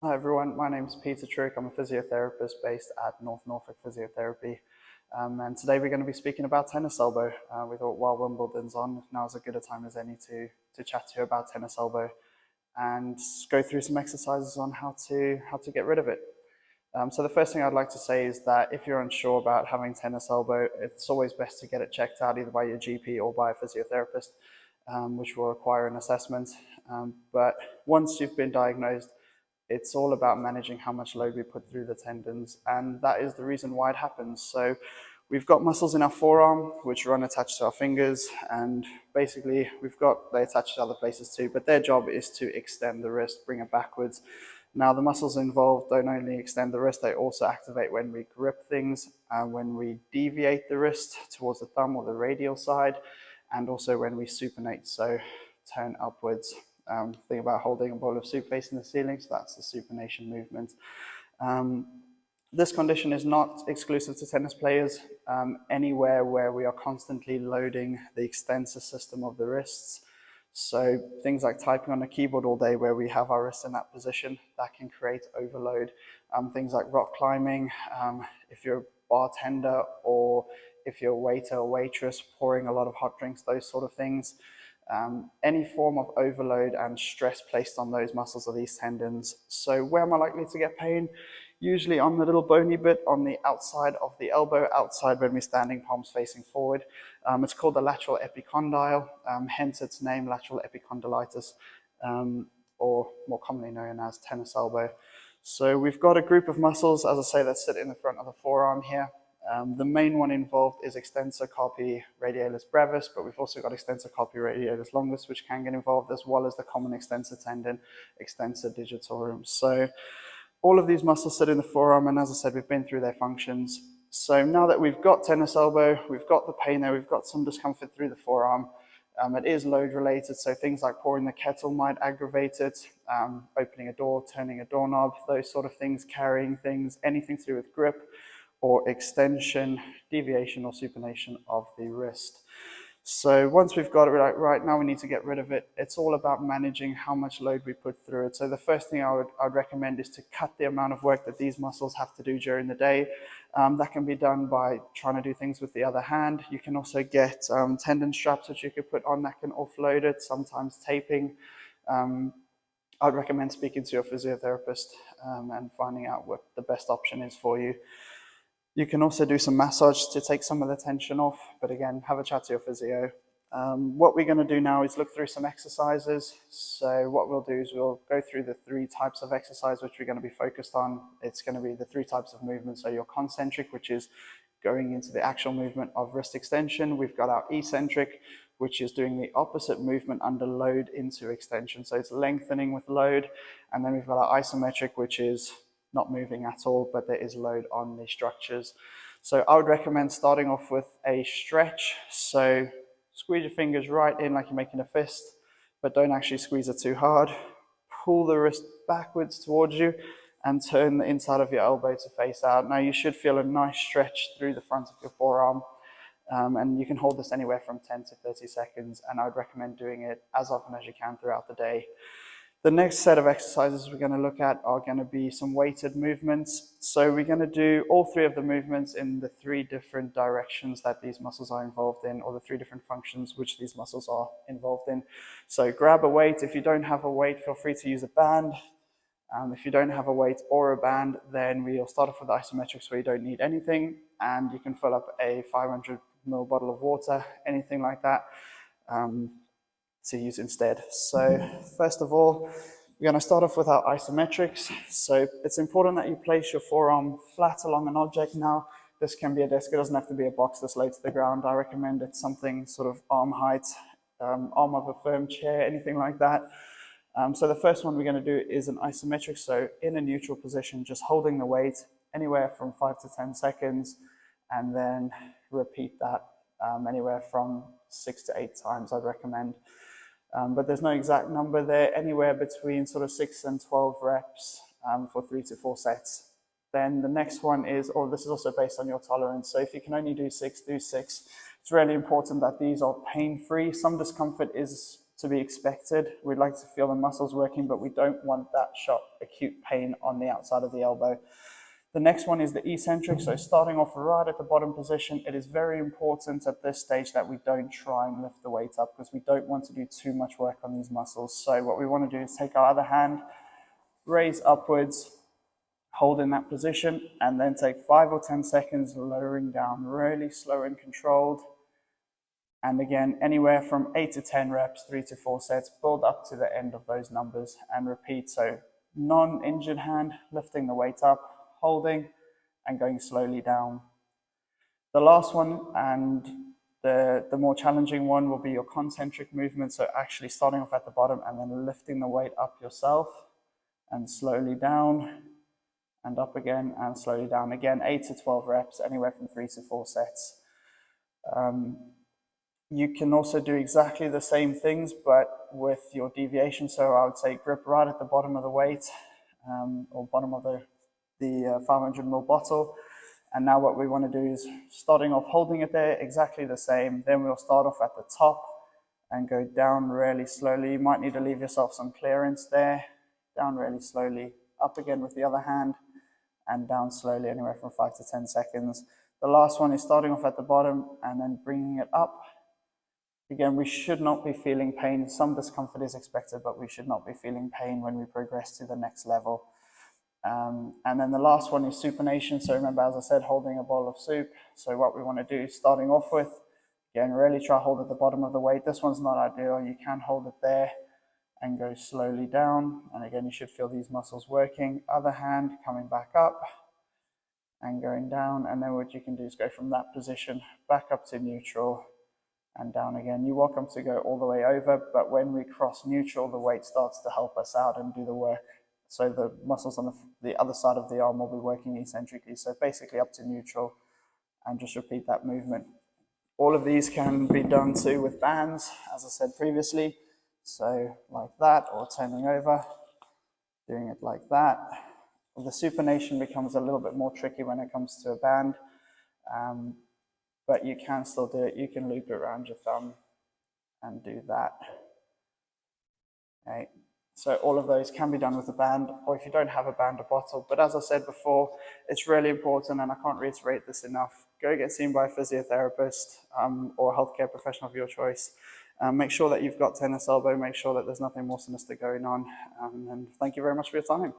Hi everyone, my name is Peter Trick. I'm a physiotherapist based at North Norfolk Physiotherapy. And today we're going to be speaking about tennis elbow. We thought while Wimbledon's on, now's as good a time as any to chat to you about tennis elbow and go through some exercises on how to get rid of it. So the first thing I'd like to say is that if you're unsure about having tennis elbow, it's always best to get it checked out either by your GP or by a physiotherapist, which will require an assessment. But once you've been diagnosed, it's all about managing how much load we put through the tendons, and that is the reason why it happens. So we've got muscles in our forearm which are unattached to our fingers, and basically they attach to other places too, but their job is to extend the wrist, bring it backwards. Now the muscles involved don't only extend the wrist, they also activate when we grip things, when we deviate the wrist towards the thumb or the radial side, and also when we supinate, so turn upwards. Think about holding a bowl of soup facing the ceiling, so that's the supination movement. This condition is not exclusive to tennis players. Anywhere where we are constantly loading the extensor system of the wrists, so things like typing on a keyboard all day where we have our wrists in that position, that can create overload. Things like rock climbing, if you're a bartender or if you're a waiter or waitress pouring a lot of hot drinks, those sort of things. Any form of overload and stress placed on those muscles or these tendons. So where am I likely to get pain? Usually on the little bony bit on the outside of the elbow, outside when we're standing, palms facing forward. It's called the lateral epicondyle, hence its name, lateral epicondylitis, or more commonly known as tennis elbow. So we've got a group of muscles, as I say, that sit in the front of the forearm here. The main one involved is extensor carpi radialis brevis, but we've also got extensor carpi radialis longus, which can get involved, as well as the common extensor tendon, extensor digitorum. So all of these muscles sit in the forearm, and as I said, we've been through their functions. So now that we've got tennis elbow, we've got the pain there, we've got some discomfort through the forearm. It is load related, so things like pouring the kettle might aggravate it, opening a door, turning a doorknob, those sort of things, carrying things, anything to do with grip or extension, deviation or supination of the wrist. So once we've got it right now, we need to get rid of it. It's all about managing how much load we put through it. So the first thing I'd recommend is to cut the amount of work that these muscles have to do during the day. That can be done by trying to do things with the other hand. You can also get tendon straps which you could put on that can offload it, sometimes taping. I'd recommend speaking to your physiotherapist and finding out what the best option is for you. You can also do some massage to take some of the tension off, but again, have a chat to your physio. What we're going to do now is look through some exercises. So what we'll do is we'll go through the three types of exercise which we're going to be focused on. It's going to be the three types of movement. So your concentric, which is going into the actual movement of wrist extension. We've got our eccentric, which is doing the opposite movement under load into extension. So it's lengthening with load. And then we've got our isometric, which is not moving at all, but there is load on the structures. So I would recommend starting off with a stretch. So squeeze your fingers right in like you're making a fist, but don't actually squeeze it too hard. Pull the wrist backwards towards you and turn the inside of your elbow to face out. Now you should feel a nice stretch through the front of your forearm. And you can hold this anywhere from 10 to 30 seconds, and I would recommend doing it as often as you can throughout the day. The next set of exercises we're going to look at are going to be some weighted movements. So we're going to do all three of the movements in the three different directions that these muscles are involved in, or the three different functions which these muscles are involved in. So grab a weight. If you don't have a weight, feel free to use a band. If you don't have a weight or a band, then we'll start off with isometrics where you don't need anything, and you can fill up a 500 ml bottle of water, anything like that. To use instead. So first of all, we're going to start off with our isometrics. So it's important that you place your forearm flat along an object. Now, this can be a desk, it doesn't have to be a box that's laid to the ground. I recommend it's something sort of arm height, arm of a firm chair, anything like that. So the first one we're going to do is an isometric. So in a neutral position, just holding the weight anywhere from 5 to 10 seconds, and then repeat that anywhere from 6 to 8 times, I'd recommend. But there's no exact number there, anywhere between sort of 6 and 12 reps for 3 to 4 sets. Then the next one is, or this is also based on your tolerance. So if you can only do 6, do 6. It's really important that these are pain-free. Some discomfort is to be expected. We'd like to feel the muscles working, but we don't want that sharp acute pain on the outside of the elbow. The next one is the eccentric. So starting off right at the bottom position, it is very important at this stage that we don't try and lift the weight up because we don't want to do too much work on these muscles. So what we want to do is take our other hand, raise upwards, hold in that position, and then take 5 or 10 seconds lowering down, really slow and controlled. And again, anywhere from 8 to 10 reps, 3 to 4 sets, build up to the end of those numbers and repeat. So non-injured hand, lifting the weight up, holding, and going slowly down. The last one, and the more challenging one, will be your concentric movement. So actually starting off at the bottom and then lifting the weight up yourself and slowly down and up again and slowly down. Again, 8 to 12 reps, anywhere from 3 to 4 sets. You can also do exactly the same things, but with your deviation. So I would say grip right at the bottom of the weight, or bottom of the 500 ml bottle. And now what we want to do is starting off holding it there, exactly the same. Then we'll start off at the top and go down really slowly. You might need to leave yourself some clearance there. Down really slowly, up again with the other hand, and down slowly, anywhere from 5 to 10 seconds. The last one is starting off at the bottom and then bringing it up. Again, we should not be feeling pain. Some discomfort is expected, but we should not be feeling pain when we progress to the next level. And then the last one is supination. So remember, as I said, holding a bowl of soup. So what we want to do, starting off with, again, really try hold at the bottom of the weight. This one's not ideal. You can hold it there and go slowly down. And again, you should feel these muscles working. Other hand coming back up and going down. And then what you can do is go from that position back up to neutral and down again. You're welcome to go all the way over, but when we cross neutral, the weight starts to help us out and do the work. So the muscles on the other side of the arm will be working eccentrically. So basically up to neutral, and just repeat that movement. All of these can be done too with bands, as I said previously. So like that, or turning over, doing it like that. The supination becomes a little bit more tricky when it comes to a band, but you can still do it. You can loop it around your thumb and do that. Okay. So all of those can be done with a band, or if you don't have a band, a bottle. But as I said before, it's really important, and I can't reiterate this enough. Go get seen by a physiotherapist or a healthcare professional of your choice. Make sure that you've got tennis elbow. Make sure that there's nothing more sinister going on. And thank you very much for your time.